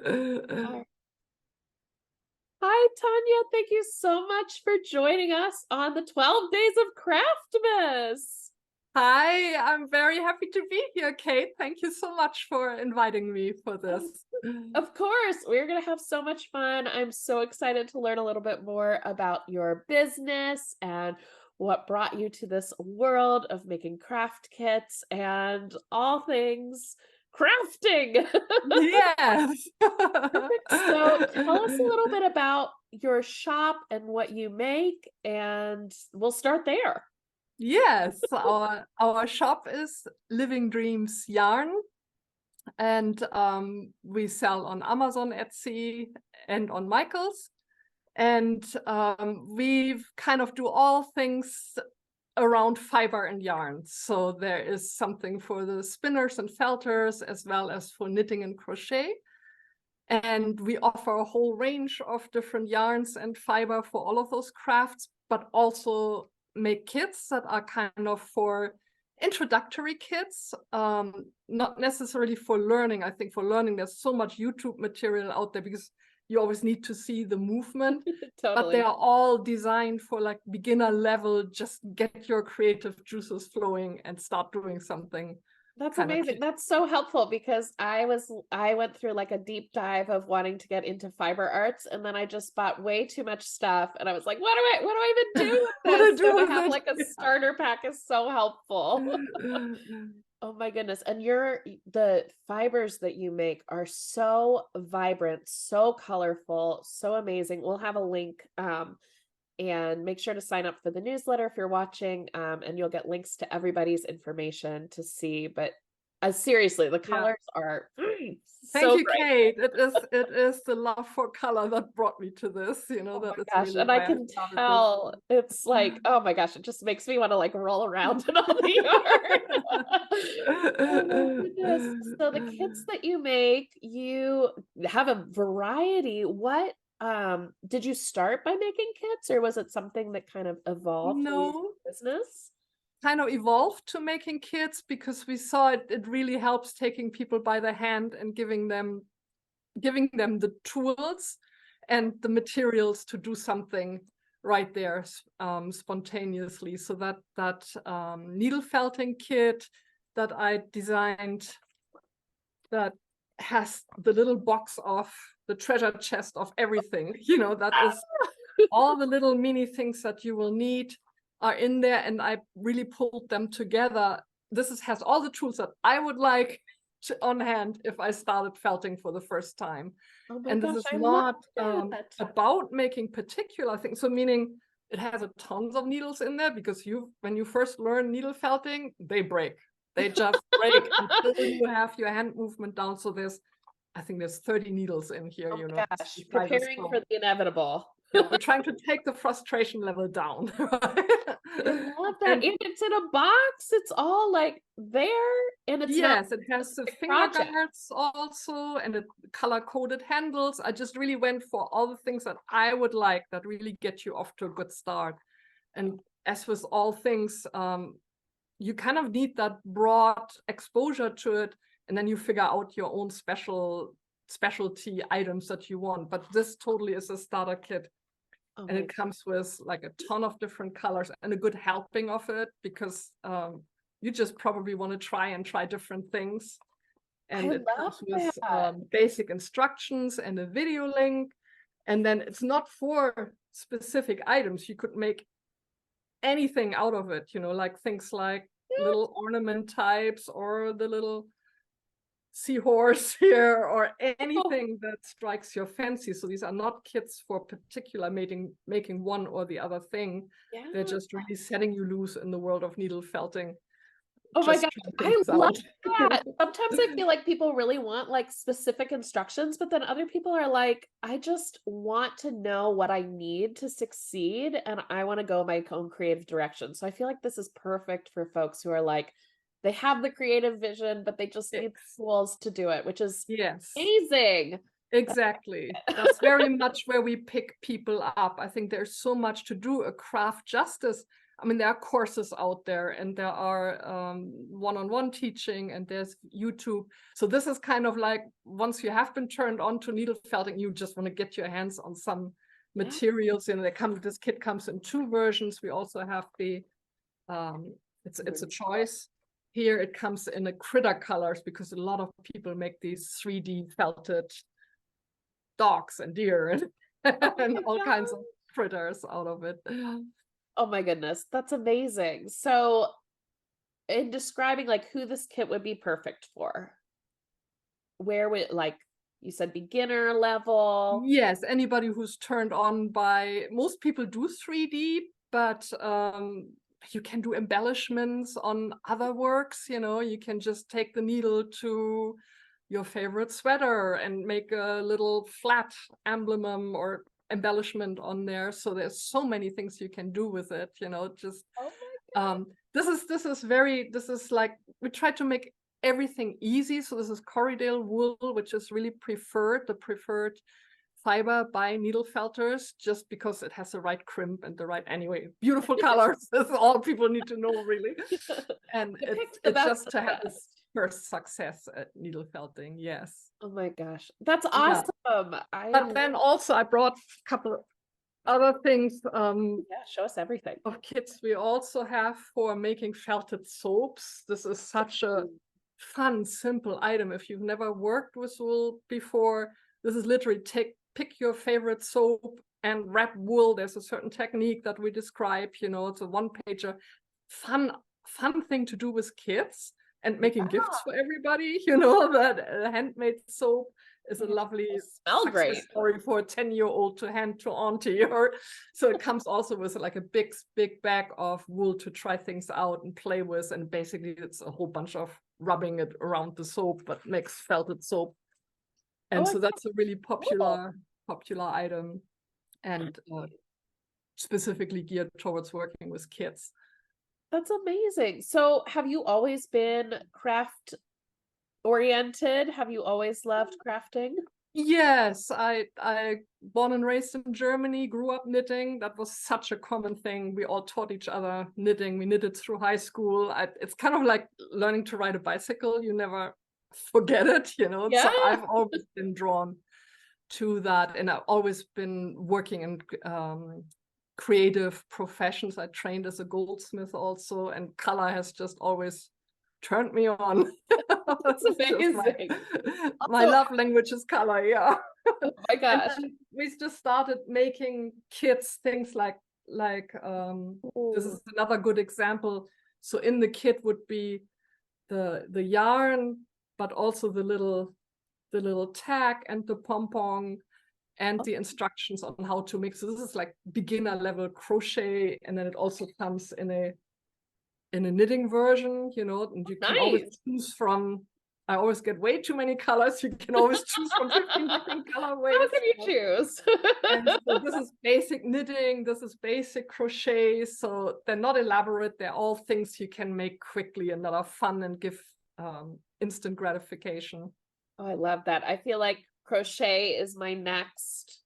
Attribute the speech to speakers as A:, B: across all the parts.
A: Hi, Tanya. Thank you so much for joining us on the 12 days of Craftmas.
B: Hi, I'm very happy to be here, Kate. Thank you so much for inviting me for this.
A: Of course, we're going to have so much fun. I'm so excited to learn a little bit more about your business and what brought you to this world of making craft kits and all things crafting.
B: Yes.
A: Perfect. So tell us a little bit about your shop and what you make, and we'll start there.
B: Yes, our shop is Living Dreams Yarn, and we sell on Amazon, Etsy, and on Michaels. And we kind of do all things around fiber and yarn. So there is something for the spinners and felters, as well as for knitting and crochet. And we offer a whole range of different yarns and fiber for all of those crafts, but also make kits that are kind of for introductory kits, not necessarily for learning. I think for learning, there's so much YouTube material out there because you always need to see the movement, but they
A: Totally.
B: are all designed for like beginner level, just get your creative juices flowing and start doing something
A: That's
B: kind of
A: amazing.
B: kit.
A: That's so helpful because I went through like a deep dive of wanting to get into fiber arts, and then I just bought way too much stuff and I was like, what do I even do with
B: What to
A: this? So
B: do
A: to have
B: with
A: like a
B: it?
A: starter pack is so helpful. Oh my goodness. And the fibers that you make are so vibrant, so colorful, so amazing. We'll have a link and make sure to sign up for the newsletter if you're watching, and you'll get links to everybody's information to see. But seriously, the
B: Yeah.
A: colors are
B: Thank
A: so
B: you,
A: bright.
B: Kate. It is the love for color that brought me to this.
A: Oh
B: That
A: my
B: is
A: gosh.
B: really
A: And I
B: why I
A: can
B: started this.
A: tell it's like, oh my gosh, it just makes me want to like roll around in all the yarn. Oh my goodness. So the kits that you make, you have a variety. What did you start by making kits, or was it something that kind of evolved while you
B: No,
A: did business?
B: kind of evolved to making kits because we saw it really helps taking people by the hand and giving them the tools and the materials to do something right there spontaneously. So that needle felting kit that I designed, that has the little box of the treasure chest of everything, that is all the little mini things that you will need are in there, and I really pulled them together. Has all the tools that I would like on hand if I started felting for the first time.
A: Oh my
B: And this
A: gosh,
B: is
A: I love
B: not
A: that.
B: about making particular things. So meaning it has a tons of needles in there because when you first learn needle felting, they break. They just break until you have your hand movement down. So I think there's 30 needles in here,
A: Oh my
B: just
A: gosh,
B: beside the
A: preparing for
B: stone.
A: the inevitable.
B: Yeah, we're trying to take the frustration level down, right?
A: I love that.
B: And
A: And it's in a box. It's all like there, and it's not
B: yes, it has the
A: a
B: finger
A: project.
B: guards also, and the color-coded handles. I just really went for all the things that I would like that really get you off to a good start. And as with all things, you kind of need that broad exposure to it, and then you figure out your own specialty items that you want. But this totally is a starter kit.
A: Oh
B: And
A: my,
B: it comes with like a ton of different colors and a good helping of it because you just probably want to try different things.
A: I
B: And it
A: love
B: comes with
A: that.
B: basic instructions and a video link. And then it's not for specific items. You could make anything out of it, like things like little ornament types or the little seahorse here or
A: Oh,
B: anything that strikes your fancy. So these are not kits for particular making one or the other thing. They're
A: yeah.
B: just really setting you loose in the world of needle felting.
A: Oh my
B: Just
A: gosh,
B: try
A: I
B: things
A: love
B: out.
A: that. Sometimes I feel like people really want like specific instructions, but then other people are like, I just want to know what I need to succeed and I want to go my own creative direction. So I feel like this is perfect for folks who are like, they have the creative vision, but they just need the tools to do it, which is
B: Yes,
A: amazing.
B: exactly. That's very much where we pick people up. I think there's so much to do a craft justice. I mean, there are courses out there, and there are one-on-one teaching, and there's YouTube. So this is kind of like, once you have been turned on to needle felting, you just want to get your hands on some materials. You know, this kit comes in 2 versions. We also have the it's a choice. Here it comes in a critter colors, because a lot of people make these 3D felted dogs and deer and, and all kinds of critters out of it.
A: Oh my goodness, that's amazing. So in describing like who this kit would be perfect for, where would, like you said, beginner level?
B: Yes, anybody who's turned on by, most people do 3D, but you can do embellishments on other works. You know, you can just take the needle to your favorite sweater and make a little flat emblem or embellishment on there. So there's so many things you can do with it, you know. Just this is like, we try to make everything easy. So this is Corriedale wool, which is really the preferred fiber by needle felters, just because it has the right crimp and the right, anyway, beautiful colors. That's all people need to know, really. And it's just to have this first success at needle felting. Yes.
A: Oh my gosh, that's awesome.
B: Yeah. But then also I brought a couple of other things.
A: Yeah, show us everything.
B: Of kits we also have for making felted soaps. This is such a fun, simple item. If you've never worked with wool before, this is literally pick your favorite soap and wrap wool. There's a certain technique that we describe, you know. It's a 1-pager. Fun thing to do with kids, and making gifts for everybody, you know. That handmade soap is a lovely success story for a 10-year-old to hand to auntie. Or so it comes also with like a big bag of wool to try things out and play with, and basically it's a whole bunch of rubbing it around the soap, but makes felted soap. And so that's a really popular item, and specifically geared towards working with kids.
A: That's amazing. So have you always been craft oriented? Have you always loved crafting?
B: Yes, I born and raised in Germany, grew up knitting. That was such a common thing. We all taught each other knitting. We knitted through high school. It's kind of like learning to ride a bicycle. You never forget it, you know. Yeah. So I've always been drawn to that, and I've always been working in creative professions. I trained as a goldsmith also, and color has just always turned me on.
A: That's amazing.
B: My love language is color. Yeah.
A: Oh my gosh.
B: We just started making kits, things like this is another good example. So in the kit would be the yarn, but also the little tag and the pom-pom and the instructions on how to mix. So this is like beginner level crochet, and then it also comes in a knitting version, you know, and you can always choose from. I always get way too many colors. You can always choose from 15 different colorways.
A: How can you choose?
B: And so this is basic knitting. This is basic crochet. So they're not elaborate. They're all things you can make quickly and that are fun and give instant gratification.
A: Oh, I love that. I feel like crochet is my next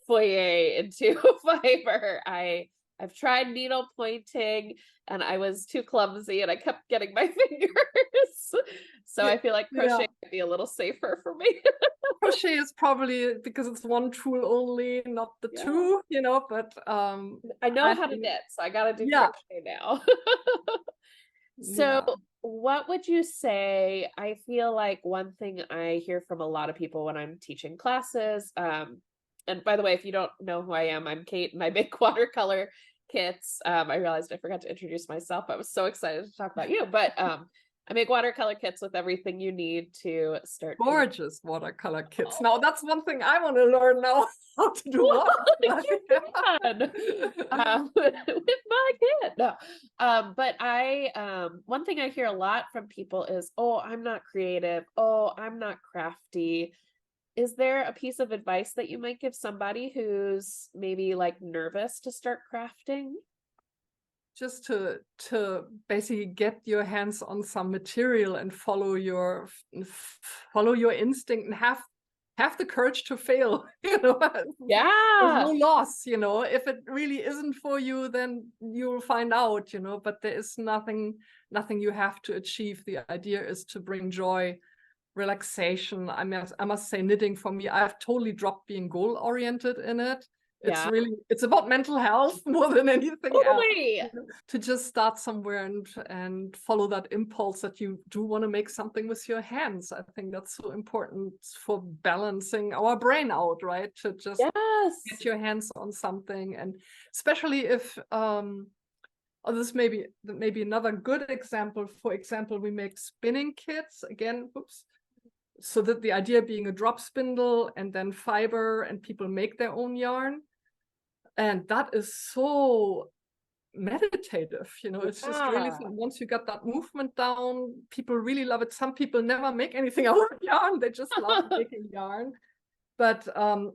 A: foyer into fiber. I've tried needle pointing and I was too clumsy and I kept getting my fingers. So I feel like crochet might be a little safer for me.
B: Crochet is probably because it's one tool only, not the two, you know, but
A: I know how to knit, so I gotta do crochet now. So what would you say? I feel like one thing I hear from a lot of people when I'm teaching classes, and by the way, if you don't know who I am, I'm Kate and I make watercolor kits. I realized I forgot to introduce myself. I was so excited to talk about you, but I make watercolor kits with everything you need to start.
B: Gorgeous watercolor kits. Now that's one thing I want to learn now, how to do watercolor.
A: With my kit. No. But one thing I hear a lot from people is, oh, I'm not creative. Oh, I'm not crafty. Is there a piece of advice that you might give somebody who's maybe like nervous to start crafting?
B: Just to basically get your hands on some material and follow your instinct, and have have the courage to fail. You know, there's
A: Yeah.
B: no loss. You know, if it really isn't for you, then you'll find out. You know, but there is nothing you have to achieve. The idea is to bring joy, relaxation. I must say, knitting for me, I've totally dropped being goal oriented in it.
A: Yeah.
B: It's about mental health more than anything else.
A: Totally.
B: You know, to just start somewhere and follow that impulse that you do want to make something with your hands. I think that's so important for balancing our brain out, right? To just
A: Yes.
B: get your hands on something, and especially if oh, this may be another good example. For example, we make spinning kits again. Oops. So that the idea being a drop spindle and then fiber, and people make their own yarn. And that is so meditative, you know, it's just really fun. Once you got that movement down, people really love it. Some people never make anything out of yarn, they just love making yarn. But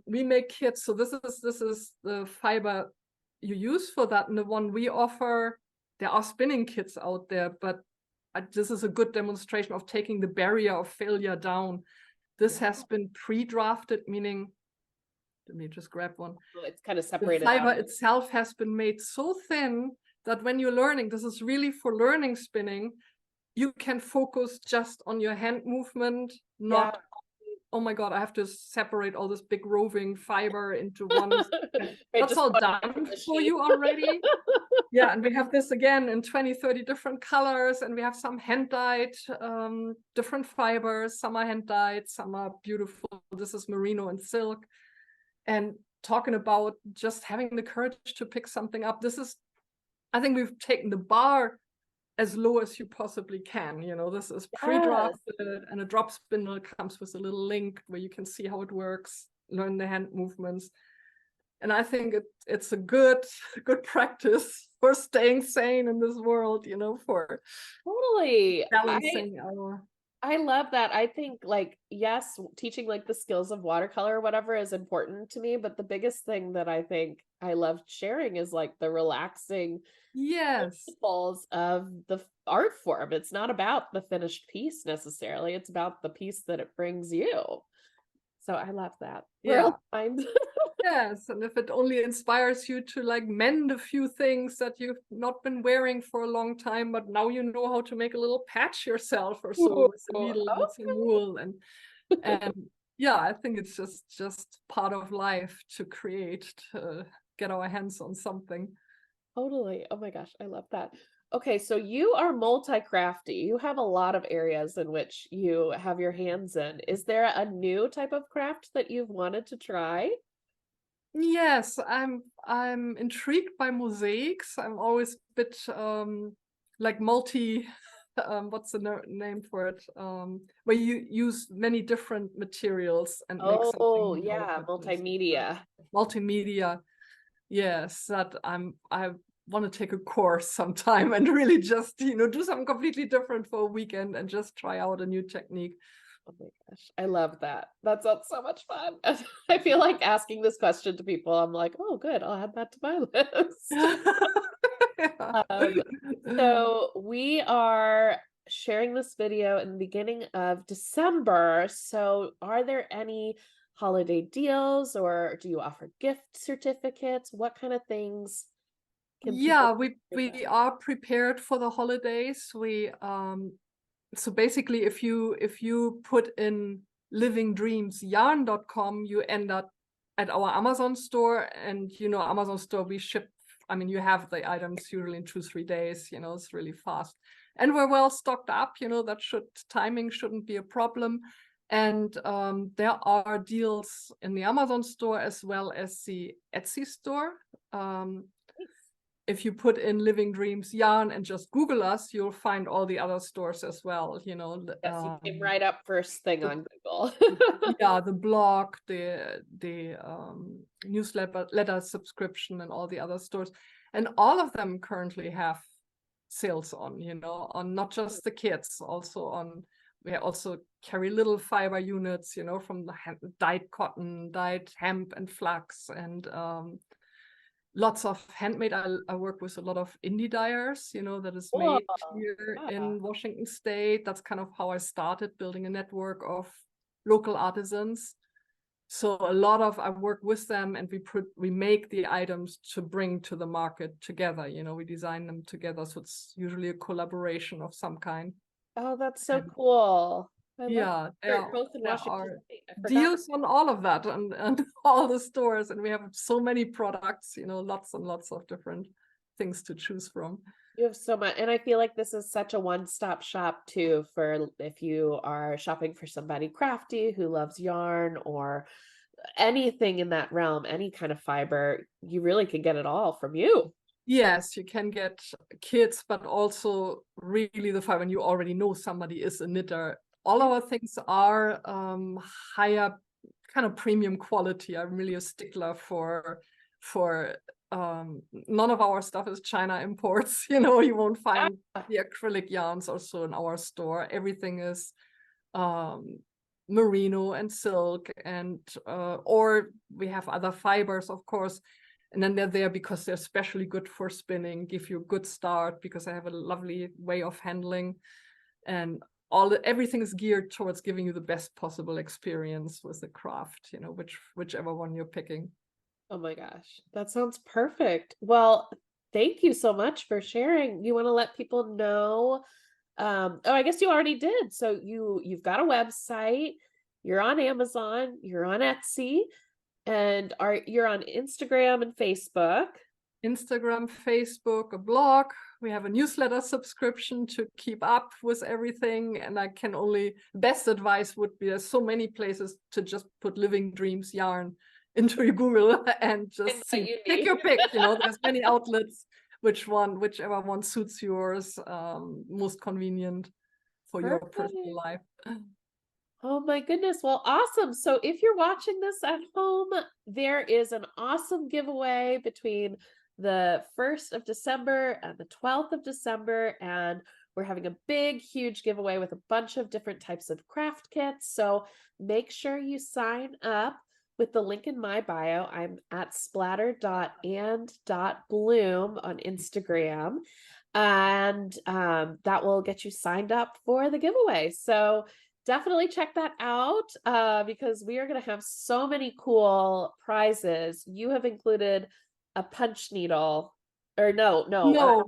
B: we make kits, so this is the fiber you use for that. And the one we offer, there are spinning kits out there, but this is a good demonstration of taking the barrier of failure down. This has been pre-drafted, meaning, let me just grab one.
A: It's kind of separated.
B: The fiber itself has been made so thin that when you're learning, this is really for learning spinning, you can focus just on your hand movement, not, oh my God, I have to separate all this big roving fiber into one. That's all done for you already. Yeah, and we have this again in 20, 30 different colors, and we have some hand-dyed, different fibers. Some are hand-dyed, some are beautiful. This is merino and silk. And talking about just having the courage to pick something up. I think we've taken the bar as low as you possibly can. You know, this is pre-drafted, and a drop spindle comes with a little link where you can see how it works, learn the hand movements. And I think it's a good practice for staying sane in this world, you know, for
A: totally
B: balancing our.
A: I love that. I think, like, yes, teaching like the skills of watercolor or whatever is important to me, but the biggest thing that I think I love sharing is like the relaxing principles of the art form. It's not about the finished piece necessarily. It's about the piece that it brings you. So I love that.
B: Yeah. Yes, and if it only inspires you to like mend a few things that you've not been wearing for a long time, but now you know how to make a little patch yourself or so with a needle and some wool, and yeah, I think it's just part of life to create, to get our hands on something.
A: Totally. Oh my gosh, I love that. Okay, so you are multi-crafty. You have a lot of areas in which you have your hands in. Is there a new type of craft that you've wanted to try?
B: Yes, I'm intrigued by mosaics. I'm always a bit like multi what's the name for it? Where you use many different materials and make something.
A: Oh, yeah, multimedia.
B: Multimedia. Yes, that I want to take a course sometime and really just, you know, do something completely different for a weekend and just try out a new technique.
A: Oh my gosh, I love that. That sounds so much fun. I feel like asking this question to people, I'm like, oh, good, I'll add that to my list. So we are sharing this video in the beginning of December. So are there any holiday deals, or do you offer gift certificates? What kind of things?
B: Yeah, we are prepared for the holidays. We so basically, if you put in livingdreamsyarn.com, you end up at our Amazon store, and you know, Amazon store, we ship, I mean, you have the items usually in 2-3 days, you know, it's really fast, and we're well stocked up, you know, that timing shouldn't be a problem. And there are deals in the Amazon store as well as the Etsy store. If you put in Living Dreams Yarn and just Google us, you'll find all the other stores as well, you know.
A: Yes, you came right up first thing on Google.
B: Yeah, the blog, the newsletter subscription, and all the other stores. And all of them currently have sales on, you know, on not just the kits, also on, we also carry little fiber units, you know, from the dyed cotton, dyed hemp and flax, and lots of handmade. I work with a lot of indie dyers, you know, that is made here in Washington State. That's kind of how I started building a network of local artisans. So a lot of I work with them, and we make the items to bring to the market together. You know, we design them together, so it's usually a collaboration of some kind.
A: Oh, that's so
B: And
A: cool. I love
B: yeah,
A: They're both in
B: there
A: Washington
B: are
A: State. I forgot.
B: deals on all of that, and all the stores, and we have so many products. You know, lots and lots of different things to choose from.
A: You have so much, and I feel like this is such a one-stop shop too for if you are shopping for somebody crafty who loves yarn or anything in that realm, any kind of fiber, you really can get it all from you.
B: Yes, you can get kits, but also really the fiber when you already know somebody is a knitter. All our things are higher kind of premium quality. I'm really a stickler for none of our stuff is China imports. You know, you won't find the acrylic yarns also in our store. Everything is merino and silk, and or we have other fibers, of course. And then they're there because they're especially good for spinning, give you a good start because I have a lovely way of handling, and everything is geared towards giving you the best possible experience with the craft, you know, whichever one you're picking.
A: Oh my gosh, that sounds perfect. Well, thank you so much for sharing. You want to let people know? Oh, I guess you already did. So you've got a website, you're on Amazon, you're on Etsy, and you're on Instagram and Facebook.
B: Instagram, Facebook, a blog. We have a newsletter subscription to keep up with everything. And I can only, best advice would be there's so many places to just put Living Dreams yarn into your Google and just see, pick your pick. You know, there's many outlets, whichever one suits yours, most convenient for your personal life.
A: Oh my goodness. Well, awesome. So if you're watching this at home, there is an awesome giveaway between the 1st of December and the 12th of December. And we're having a big, huge giveaway with a bunch of different types of craft kits. So make sure you sign up with the link in my bio. I'm at splatter.and.bloom on Instagram. And that will get you signed up for the giveaway. So definitely check that out because we are going to have so many cool prizes. You have included a punch needle, or
B: no,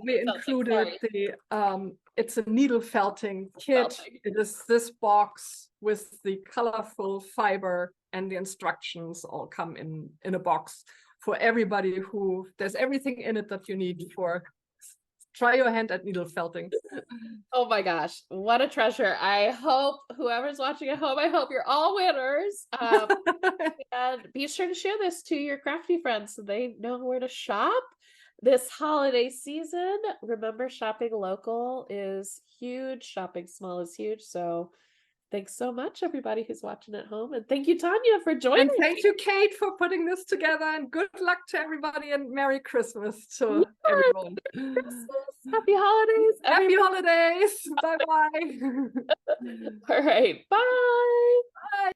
B: we included it's a needle felting kit. It is this box with the colorful fiber, and the instructions all come in a box for everybody who there's everything in it that you need for try your hand at needle felting.
A: Oh my gosh, what a treasure. I hope whoever's watching at home, I hope you're all winners. And be sure to share this to your crafty friends so they know where to shop this holiday season. Remember, shopping local is huge, shopping small is huge. So thanks so much, everybody who's watching at home. And thank you, Tanja, for joining.
B: And thank you, Kate, for putting this together. And good luck to everybody, and Merry Christmas to everyone.
A: Christmas. Happy holidays.
B: Happy holidays. Bye-bye.
A: All right. Bye.
B: Bye.